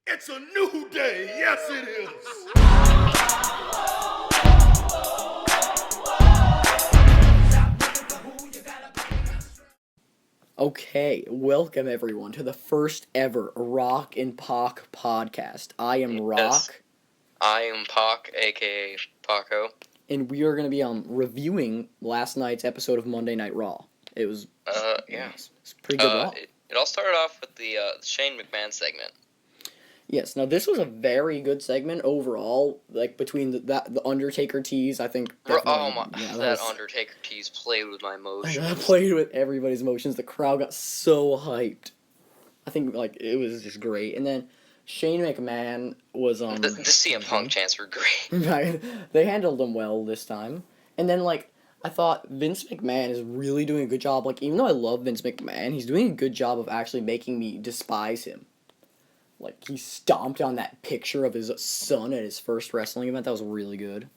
It's a new day. Yes, it is. Okay, welcome everyone to the first ever Rock and Pock podcast. I am Rock, Yes. I am Pac, aka Paco. and we are going to be reviewing last night's episode of Monday Night Raw. It was Yeah. it's pretty good Raw. It all started off with the Shane McMahon segment. Yes, now this was a very good segment overall. Like between the Undertaker tease, I think. Oh my, yeah, that Undertaker tease played with my emotions. I played with everybody's emotions. The crowd got so hyped. I think like it was just great. And then Shane McMahon was The CM Punk chants were great. Right. They handled him well this time. And then like I thought Vince McMahon is really doing a good job. Like even though I love Vince McMahon, he's doing a good job of actually making me despise him. Like he stomped on that picture of his son at his first wrestling event. That was really good.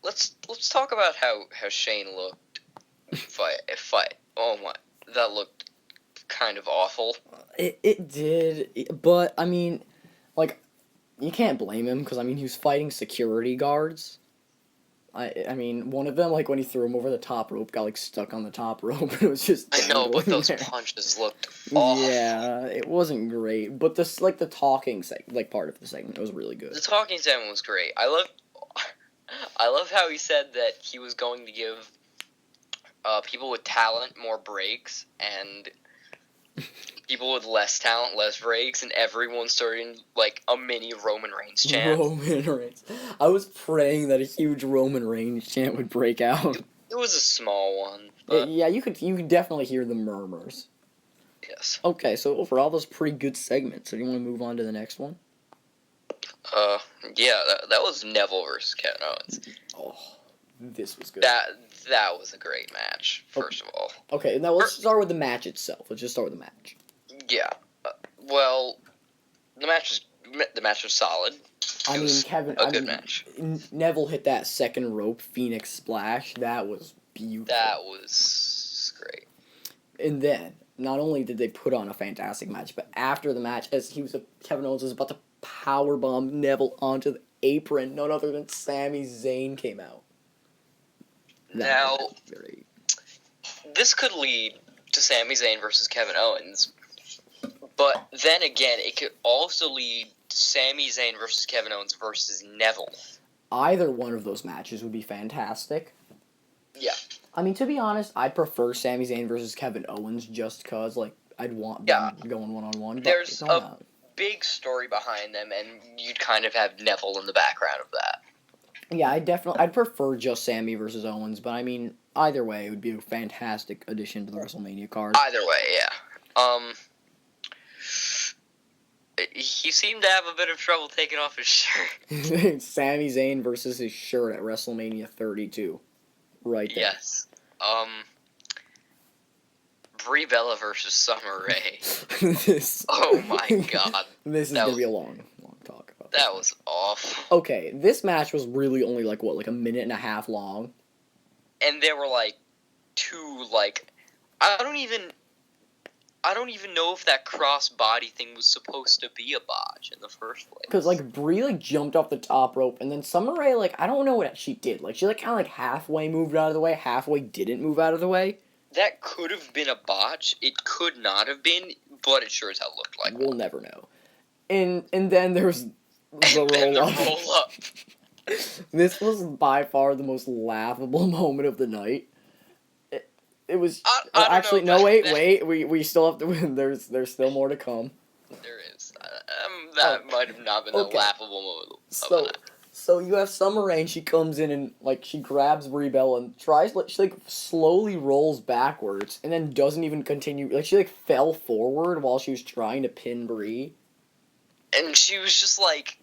Let's talk about how Shane looked. Fight. Oh my, that looked kind of awful. It did, but I mean, like, you can't blame him because I mean he was fighting security guards. I mean one of them like when he threw him over the top rope got like stuck on the top rope and it was just I know, but dangling those there. punches looked awful. Yeah, it wasn't great, but this like the talking part of the segment was really good. The talking segment was great. I love how he said that he was going to give people with talent more breaks and people with less talent less breaks, and everyone started like a mini Roman Reigns chant. Roman Reigns. I was praying that a huge Roman Reigns chant would break out. It was a small one, but Yeah, you could definitely hear the murmurs. yes. Okay, so overall, those pretty good segments. So do you want to move on to the next one? Yeah, that was Neville versus Kevin Owens. Oh, this was good. That was a great match. First of all, Okay, now let's start with the match itself. Let's just start with the match. yeah. Well, the match was solid. I It mean, was Kevin. good match. Neville hit that second rope Phoenix Splash. That was beautiful. That was great. And then, not only did they put on a fantastic match, but after the match, as Kevin Owens was about to powerbomb Neville onto the apron, none other than Sami Zayn came out. Now, was great. this could lead to Sami Zayn versus Kevin Owens, but then again, it could also lead to Sami Zayn versus Kevin Owens versus Neville. Either one of those matches would be fantastic. Yeah. I mean, to be honest, I prefer Sami Zayn versus Kevin Owens just because, like, I'd want them going one-on-one. There's a big story behind them, and you'd kind of have Neville in the background of that. Yeah, I'd prefer just Sami versus Owens, but I mean, either way, it would be a fantastic addition to the WrestleMania card. Either way, yeah. He seemed to have a bit of trouble taking off his shirt. Sami Zayn versus his shirt at WrestleMania 32. Right there. Yes. Brie Bella versus Summer Rae. Oh my god. This is going to be a long talk about that. Was awful. Okay, this match was really only like a minute and a half long. And there were like two I don't even know if that cross body thing was supposed to be a botch in the first place. Because like Brie like jumped off the top rope, and then Summer Rae like I don't know what she did. Like she like kind of like halfway moved out of the way, halfway didn't move out of the way. That could have been a botch. It could not have been, but it sure as hell looked like We'll one. never know. And then there's the roll up. This was by far the most laughable moment of the night. It was actually no wait we still have to there's still more to come. There is that might have not been a laughable moment. So you have Summer Rae, she comes in and like she grabs Brie Bella and she like slowly rolls backwards and then doesn't even continue. Like she like fell forward while she was trying to pin Brie. And she was just like,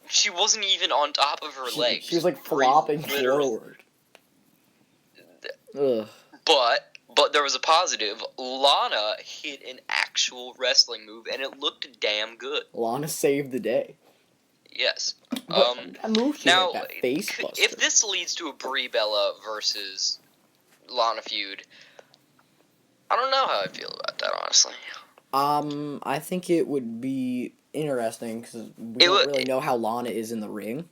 she wasn't even on top of her legs. She was like flopping forward. Ugh. But there was a positive. Lana hit an actual wrestling move, and it looked damn good. Lana saved the day. Yes. That move, now, like that face buster. If this leads to a Brie Bella versus Lana feud, I don't know how I feel about that, honestly. I think it would be interesting because we It don't would- really know how Lana is in the ring.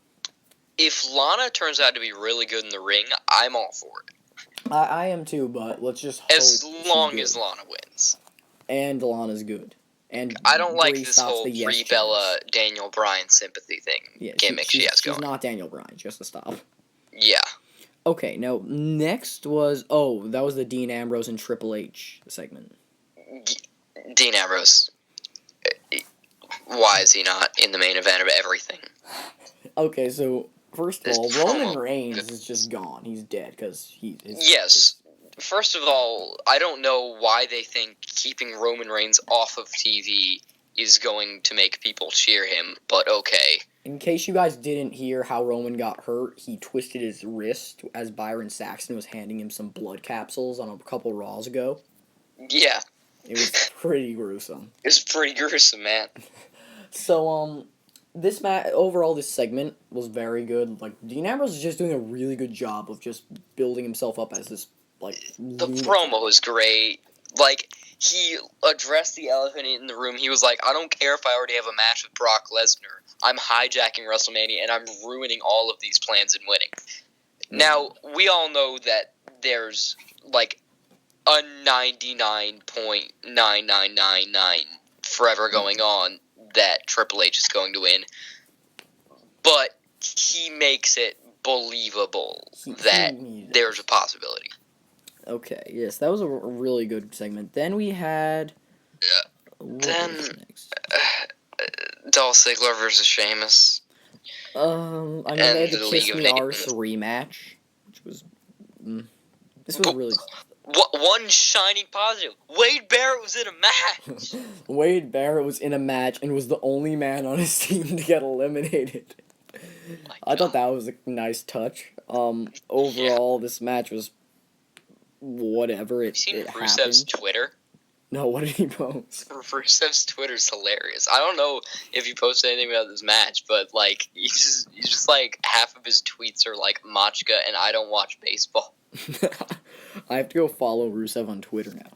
If Lana turns out to be really good in the ring, I'm all for it. I am too, but let's just hope As she's long good. as Lana wins. And Lana's good. And I don't like Brie this stops whole the yes Brie Bella chants. Daniel Bryan sympathy thing gimmick she has she's going. not Daniel Bryan, just to stop. Yeah. Okay, now next was that was the Dean Ambrose and Triple H segment. Dean Ambrose. Why is he not in the main event of everything? Okay, so first of This all, promo- Roman Reigns is just gone. He's dead because Yes. First of all, I don't know why they think keeping Roman Reigns off of TV is going to make people cheer him, but okay. In case you guys didn't hear how Roman got hurt, he twisted his wrist as Byron Saxton was handing him some blood capsules on a couple Raws ago. Yeah, It was pretty gruesome. it's pretty gruesome, man. So, this overall, this segment was very good. Like, Dean Ambrose is just doing a really good job of just building himself up as this, like, The lunatic. promo was great. Like, he addressed the elephant in the room. He was like, I don't care if I already have a match with Brock Lesnar. I'm hijacking WrestleMania, and I'm ruining all of these plans and winning. Now, we all know that there's, like, a 99.9999 forever going on that Triple H is going to win. But he makes it believable that there's a possibility. Okay, yes, that was a really good segment. Then we had... What Then- was next? Dolph Ziggler versus Sheamus. I mean, and they had the the Kiss League of Me Arse Nations. rematch, which was... this was really... One shining positive. Wade Barrett was in a match. Wade Barrett was in a match and was the only man on his team to get eliminated. I thought that was a nice touch. Overall, this match was whatever. Have you seen It Rusev's happened. Twitter? No, what did he post? Rusev's Twitter's hilarious. I don't know if he posted anything about this match, but like he's just like half of his tweets are like Machka and I don't watch baseball. I have to go follow Rusev on Twitter now.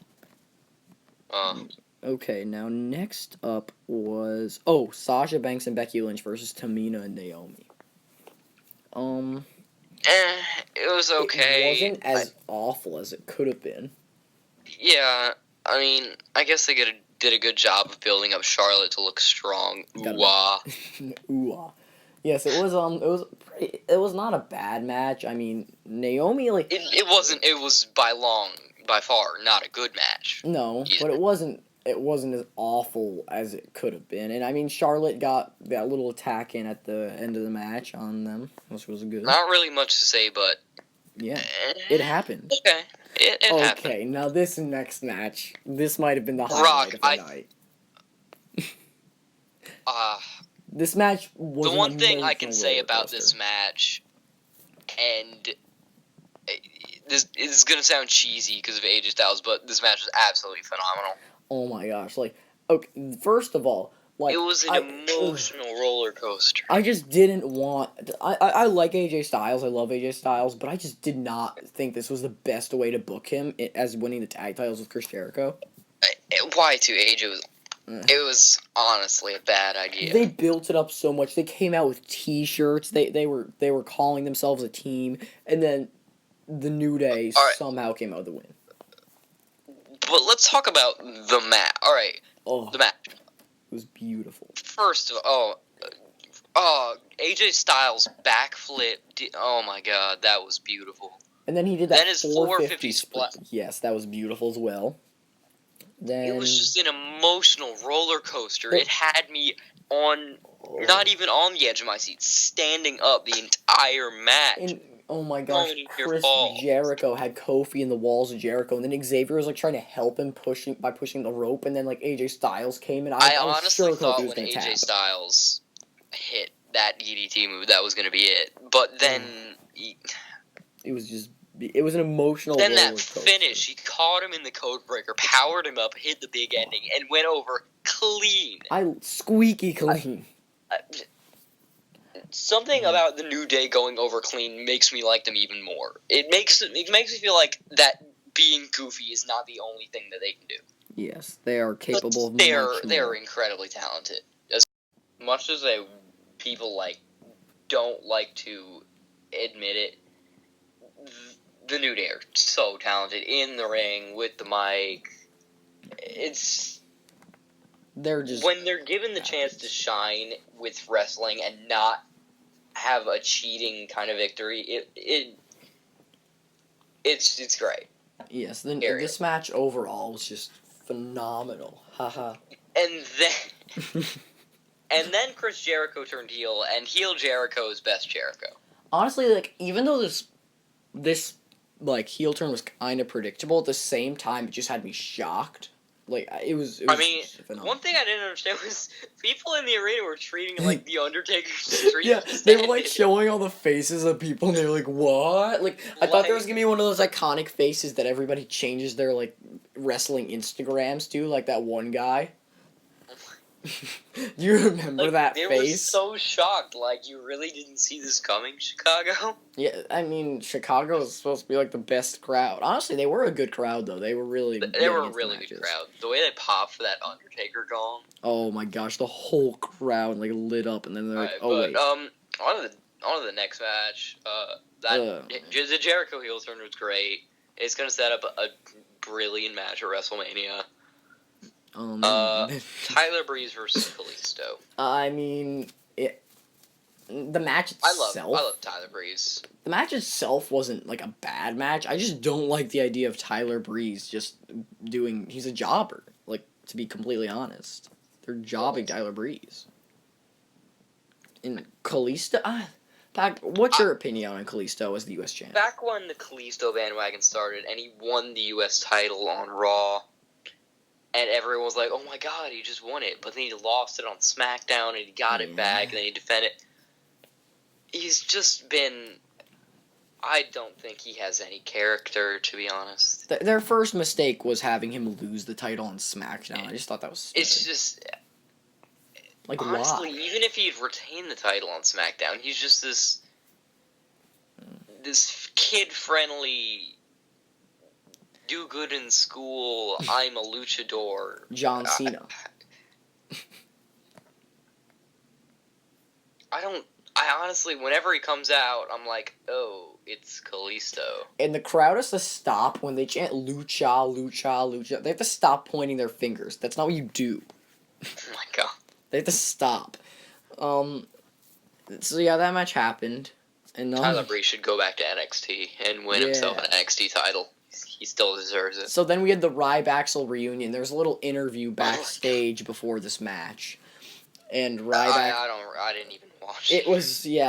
Uh, Okay, now next up was Sasha Banks and Becky Lynch versus Tamina and Naomi. it was okay. It wasn't as awful as it could have been. Yeah, I mean, I guess they did a good job of building up Charlotte to look strong. Gotta be- Ooh-ah. Ooh, yes, it was not a bad match. I mean, Naomi It was by far not a good match. no, but it wasn't as awful as it could have been. And I mean, Charlotte got that little attack in at the end of the match on them, which was good. Not really much to say, but Yeah, it happened. okay. It happened. Okay, now this next match, this might have been the Brock, highlight of the night. This match was The one thing I can say about this match, and this is gonna sound cheesy because of AJ Styles, but this match was absolutely phenomenal. Oh my gosh! Like, okay, first of all, like It was an emotional roller coaster. I just didn't want. I like AJ Styles. I love AJ Styles, but I just did not think this was the best way to book him as winning the tag titles with Chris Jericho. Y2H, it was honestly a bad idea. They built it up so much. They came out with T-shirts. They were calling themselves a team, and then the New Day All right. somehow came out with the win. But let's talk about the match. All right, Oh, the match. it was beautiful. First of all, AJ Styles backflip. Oh my god, that was beautiful. And then he did that Then his 450 split. Yes, that was beautiful as well. Then It was just an emotional roller coaster. It- It had me on, not even on the edge of my seat, standing up the entire match. And, oh my gosh, Going to your Chris fall. Jericho had Kofi in the walls of Jericho, and then Xavier was like trying to help him pushing the rope, and then like AJ Styles came, and I I was honestly sure thought Kofi was when gonna AJ tap. Styles hit that DDT move, that was going to be it. But then, It was an emotional. then roller that coaster. finish, he caught him in the code breaker, powered him up, hit the big ending, and went over clean. Squeaky clean. Something about the New Day going over clean makes me like them even more. It makes me feel like that being goofy is not the only thing that they can do. Yes, they are capable of They much are more. incredibly talented. As much as people don't like to admit it, the New Day are so talented in the ring with the mic. It's They're just when they're given the chance to shine with wrestling and not have a cheating kind of victory. It's great. yes. Period. This match overall was just phenomenal. Haha. And then Chris Jericho turned heel, and heel Jericho is best Jericho. Honestly, like even though this like heel turn was kind of predictable, at the same time it just had me shocked. Like it was I mean, just phenomenal. one thing I didn't understand was people in the arena were treating it like the Undertaker's streak. Yeah, they were like showing all the faces of people, and they were like, "What?" Like I thought there was gonna be one of those iconic faces that everybody changes their like wrestling Instagrams to, like that one guy. Do you remember that they face? Were so shocked. Like, you really didn't see this coming, Chicago? Yeah, I mean, Chicago was supposed to be like the best crowd. Honestly, they were a good crowd though. They were really. They were a really good crowd. The way they popped for that Undertaker gong. Oh my gosh, the whole crowd like lit up, and then they're like, "Oh wait." On to the next match. The Jericho heel turn was great. It's gonna set up a brilliant match at WrestleMania. Tyler Breeze versus Kalisto. I mean, the match itself. I love Tyler Breeze. The match itself wasn't like a bad match. I just don't like the idea of Tyler Breeze just doing. He's a jobber. Like, to be completely honest, they're jobbing Tyler Breeze. And Kalisto, Pat, what's your opinion on Kalisto as the U.S. champ? Back when the Kalisto bandwagon started, and he won the U.S. title on Raw. And everyone was like, "Oh my God, he just won it!" But then he lost it on SmackDown, and he got it back, and then he defended. He's just been. I don't think he has any character, to be honest. Their first mistake was having him lose the title on SmackDown. I just thought that was stupid. It's just. Like, honestly, why? even if he'd retained the title on SmackDown, he's just this kid-friendly. Do good in school. I'm a luchador. John Cena. I honestly, whenever he comes out, I'm like, oh, it's Kalisto. And the crowd has to stop when they chant lucha, lucha, lucha. They have to stop pointing their fingers. That's not what you do. Oh my God. They have to stop. So yeah, that match happened. And Tyler Breeze should go back to NXT and win himself an NXT title. He still deserves it. So then we had the Ryback reunion. There was a little interview backstage before this match, and Ryback. I didn't even watch it.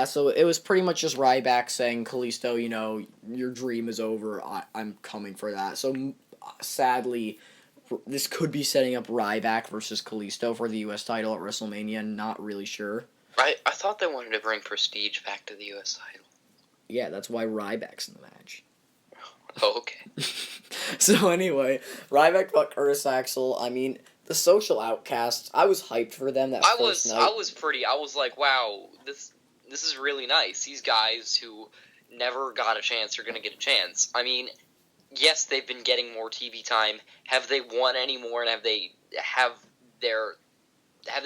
So it was pretty much just Ryback saying, "Kalisto, you know, your dream is over. I'm coming for that." So sadly, this could be setting up Ryback versus Kalisto for the U.S. title at WrestleMania. Not really sure. I thought they wanted to bring Prestige back to the U.S. title. Yeah, that's why Ryback's in the match. Oh, okay. So anyway, Ryback fought Curtis Axel. I mean, the Social Outcasts. I was hyped for them that first night. I was like, wow, this is really nice. These guys who never got a chance are gonna get a chance. I mean, yes, they've been getting more TV time. Have they won any more? And have they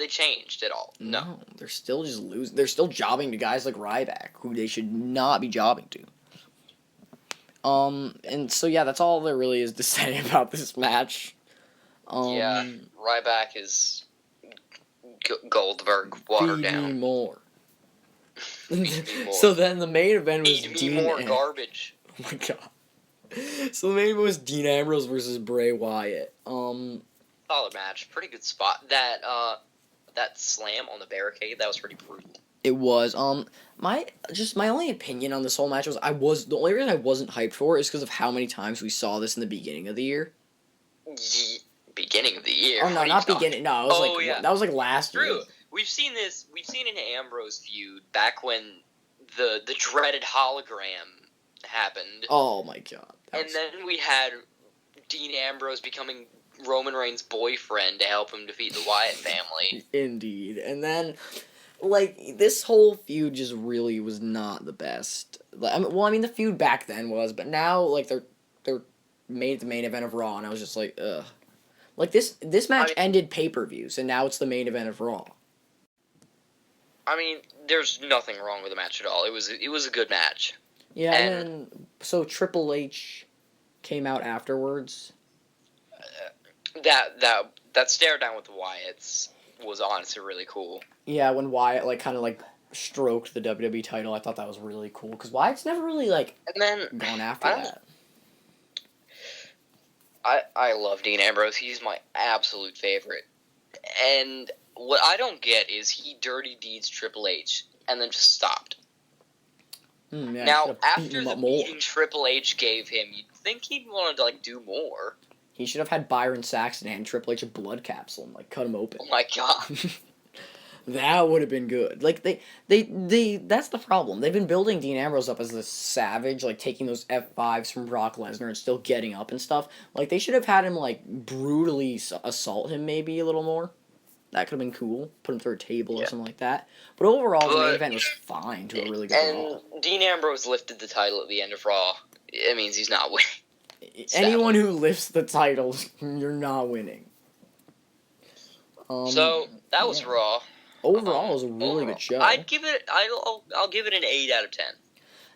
changed at all? No. They're still just losing. They're still jobbing to guys like Ryback, who they should not be jobbing to. And so yeah, that's all there really is to say about this match. Yeah, Ryback is Goldberg watered down. Feed me more. So then the main event was Feed me more garbage. Oh my God. So the main event was Dean Ambrose versus Bray Wyatt. Solid match, pretty good spot. That slam on the barricade, that was pretty brutal. It was. My only opinion on this whole match was the only reason I wasn't hyped for it is because of how many times we saw this in the beginning of the year. Beginning of the year? Oh no, not beginning. No, it was that was like last year. True. We've seen an Ambrose feud back when the dreaded hologram happened. Oh my God. And then we had Dean Ambrose becoming Roman Reigns' boyfriend to help him defeat the Wyatt family. Indeed. And then, like, this whole feud just really was not the best. I mean, the feud back then was, but now, like, they're made the main event of Raw, and I was just like, ugh. Like this match mean- ended pay-per-views, and now it's the main event of Raw. I mean, there's nothing wrong with the match at all. It was a good match. Yeah, And- and then so Triple H came out afterwards. That stare down with the Wyatts was honestly really cool. Yeah, when Wyatt like kind of like stroked the WWE title, I thought that was really cool because Wyatt's never really like And then gone after I don't- that. I love Dean Ambrose. He's my absolute favorite. And what I don't get is he dirty deeds Triple H and then just stopped. Yeah, I Now, should've beaten after him the up more. beating Triple H gave him, you'd think he'd want to like do more. He should have had Byron Saxton hand Triple H a blood capsule and like cut him open. Oh my god. That would have been good. Like they that's the problem. They've been building Dean Ambrose up as this savage, like taking those F5s from Brock Lesnar and still getting up and stuff. Like they should have had him like brutally assault him maybe a little more. That could have been cool. Put him through a table or Yeah. something like that. But overall, the main But- event was fine to a really good Raw. And Dean Ambrose lifted the title at the end of Raw. It means he's not winning. Anyone who lifts the titles, you're not winning. So that was yeah. Raw. Overall, it was a really Overall, good show. I'll give it an 8 out of 10.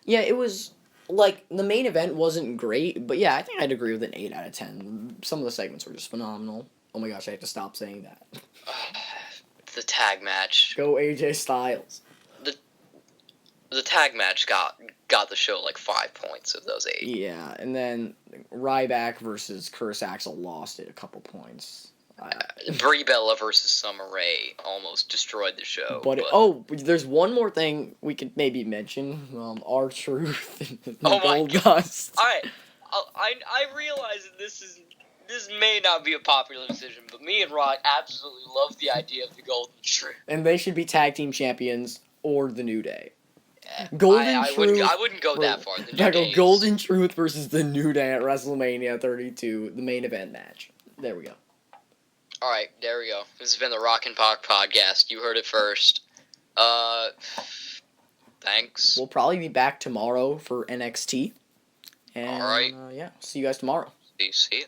Yeah, it was like the main event wasn't great, but yeah, I think I'd agree with an 8 out of 10. Some of the segments were just phenomenal. Oh my gosh, I have to stop saying that. The tag match. Go AJ Styles. The tag match got the show like 5 points of those 8. Yeah, and then Ryback versus Curtis Axel lost it a couple points. Brie Bella versus Summer Rae almost destroyed the show. But there's one more thing we could maybe mention. R-Truth and Oh my Goldust. Alright, I realize that this may not be a popular decision, but me and Rock absolutely love the idea of the Golden Truth. And they should be tag team champions or the New Day. Golden I Truth. wouldn't go that far. The New Gotta go Day is- Golden Truth versus the New Day at WrestleMania 32, the main event match. There we go. Alright, there we go. This has been the Rock and Pock podcast. You heard it first. Thanks. We'll probably be back tomorrow for NXT. And, All right. yeah, see you guys tomorrow. See you.